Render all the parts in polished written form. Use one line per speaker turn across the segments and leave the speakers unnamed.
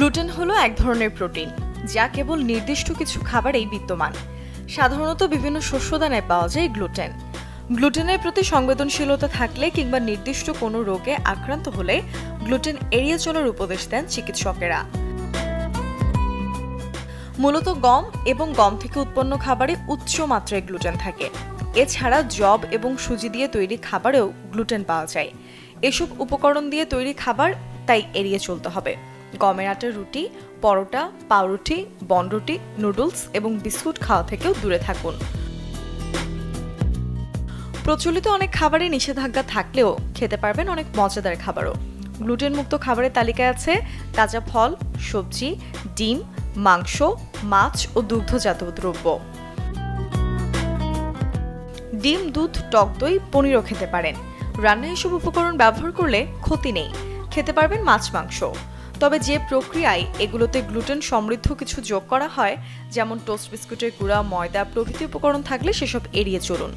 Gluten হলো এক ধরনের প্রোটিন যা কেবল নির্দিষ্ট কিছু খাবারেই বিদ্যমান। সাধারণত বিভিন্ন শস্যদানায় পাওয়া যায় গ্লুটেন। গ্লুটেনের প্রতি সংবেদনশীলতা থাকলে কিংবা নির্দিষ্ট কোনো রোগে আক্রান্ত হলে গ্লুটেন এড়িয়ে চলার উপদেশ দেন চিকিৎসকেরা। মূলত গম এবং গম থেকে উৎপন্ন খাবারে উচ্চ মাত্রায় গ্লুটেন থাকে। এছাড়া যব এবং সুজি দিয়ে তৈরি খাবারেও গ্লুটেন পাওয়া যায়। এসব উপকরণ দিয়ে তৈরি খাবার তাই এড়িয়ে চলতে হবে। গমের আটার রুটি, পরোটা, পাউরুটি, বনরুটি, নুডলস এবং বিস্কুট খাওয়া থেকেও দূরে থাকুন। প্রচলিত অনেক খাবারে নিষেধাজ্ঞা থাকলেও খেতে পারবেন অনেক মজাদার খাবারও। গ্লুটেন মুক্ত খাবারের তালিকায় আছে তাজা ফল, সবজি, ডিম, মাংস, মাছ ও দুগ্ধজাত দ্রব্য। ডিম, দুধ, টক দই, পনিরও খেতে পারেন। রান্নায় এসব উপকরণ ব্যবহার করলে ক্ষতি নেই। খেতে পারবেন মাছ, মাংস। তবে যে প্রক্রিয়ায় এগুলোতে গ্লুটেন সমৃদ্ধ কিছু যোগ করা হয়, যেমন টোস্ট বিস্কুটের গুঁড়া, ময়দা প্রভৃতি উপকরণ থাকলে সেসব এড়িয়ে চলুন।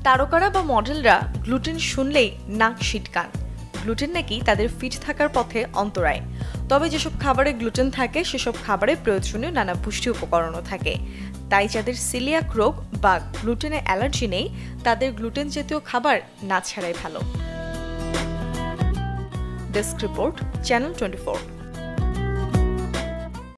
তারকারা বা মডেলরা গ্লুটেন শুনলেই নাক সিটকান। গ্লুটেন নাকি তাদের ফিট থাকার পথে অন্তরায়। তবে যেসব খাবারে গ্লুটেন থাকে সেসব খাবারে প্রয়োজনীয় নানা পুষ্টি উপকরণও থাকে। তাই যাদের সিলিয়াক রোগ বা গ্লুটেনে অ্যালার্জি নেই তাদের গ্লুটেন জাতীয় খাবার না ছাড়াই ভালো। Desk report, channel 24।